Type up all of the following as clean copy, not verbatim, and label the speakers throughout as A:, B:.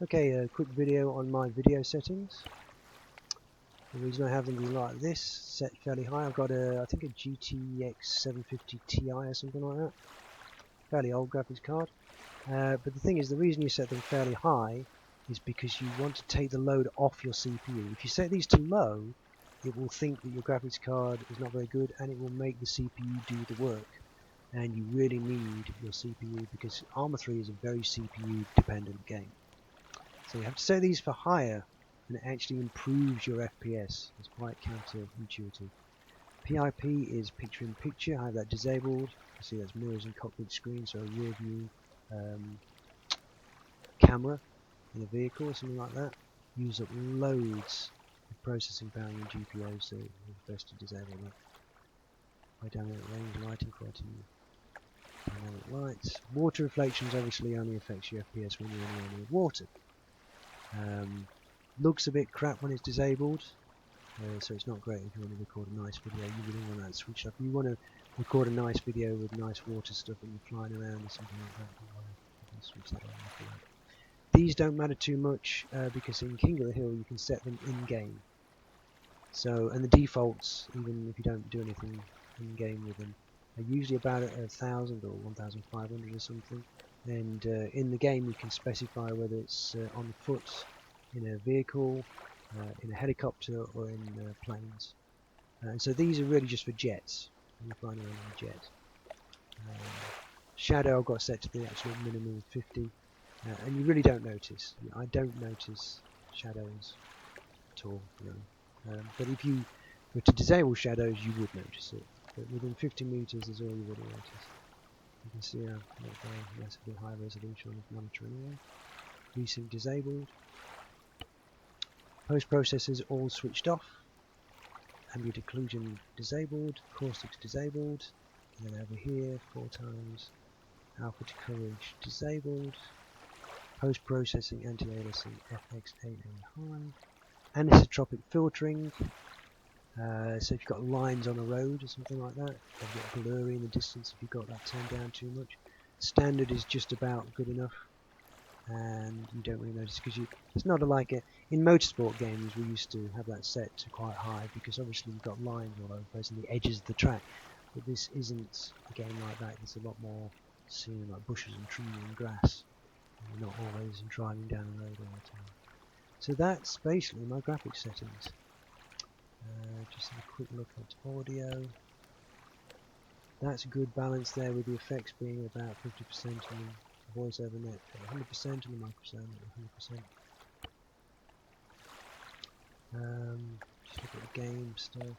A: Okay, a quick video on my video settings. The reason I have them like this, set fairly high. I've got I think a GTX 750 Ti or something like that. Fairly old graphics card. But the thing is, the reason you set them fairly high is because you want to take the load off your CPU. If you set these to low, it will think that your graphics card is not very good and it will make the CPU do the work. And you really need your CPU because Arma 3 is a very CPU dependent game. So you have to set these for higher, and it actually improves your FPS. It's quite counterintuitive. PIP is picture-in-picture. I have that disabled. You see that's mirrors and cockpit screen, so a rear view camera in a vehicle or something like that. Use up loads of processing power in GPU, so it's best to disable that. High dynamic range lighting criteria. Dynamic lights. Water reflections obviously only affects your FPS when you're in the area of water. Looks a bit crap when it's disabled, so it's not great if you want to record a nice video. You really want that switched up. If you want to record a nice video with nice water stuff and you're flying around or something like that, you want to switch that on for that. These don't matter too much because in King of the Hill you can set them in game. So, and the defaults, even if you don't do anything in game with them, are usually about 1,000 or 1,500 or something. And in the game you can specify whether it's on foot, in a vehicle, in a helicopter, or in planes. So these are really just for jets. You're flying around in a jet. Shadow I've got set to the absolute minimum of 50, and you really don't notice. I don't notice shadows at all. But if you were to disable shadows, you would notice it. But within 50 meters is all you really notice. You can see how massively high resolution on this monitor anyway. Resync disabled. Post processors all switched off. Ambient occlusion disabled. Caustics disabled. And then over here, 4 times. Alpha to coverage disabled. Post processing anti-aliasing FX8A high. Anisotropic filtering. So if you've got lines on a road or something like that, they'll get blurry in the distance if you've got that turned down too much. Standard is just about good enough, and you don't really notice because it's not like in motorsport games we used to have that set to quite high because obviously you've got lines all over the place and the edges of the track. But this isn't a game like that. There's a lot more seeing like bushes and trees and grass. And you're not always driving down the road all the time. So that's basically my graphics settings. Just have a quick look at audio. That's a good balance there with the effects being about 50% and the voice over net at 100% and the microphone at 100%. Just look at the game stuff. You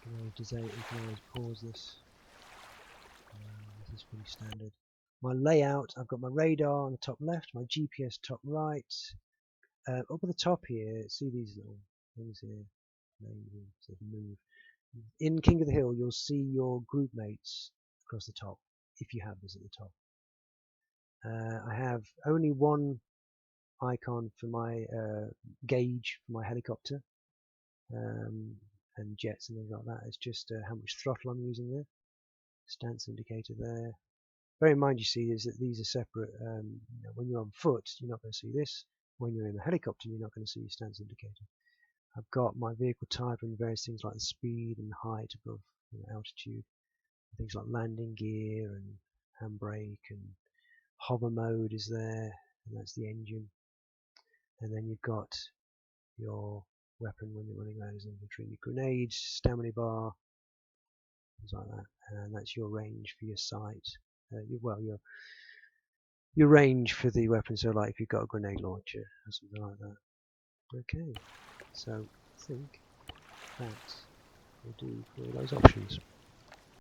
A: can always disable, you can always pause this. This is pretty standard. My layout, I've got my radar on the top left, my GPS top right. Up at the top here, see these little things here. Says move. In King of the Hill, you'll see your group mates across the top, if you have this at the top. I have only one icon for my gauge for my helicopter and jets and things like that. It's just how much throttle I'm using there. Stance indicator there. Bear in mind, you see, is that these are separate. When you're on foot, you're not going to see this. When you're in a helicopter, you're not going to see your stance indicator. I've got my vehicle type and various things like the speed and height above altitude. Things like landing gear and handbrake and hover mode is there, and that's the engine. And then you've got your weapon when you're running around as infantry, your grenades, stamina bar, things like that. And that's your range for your sight. Your range for the weapon. So like if you've got a grenade launcher or something like that. Okay. So I think that will do for those options.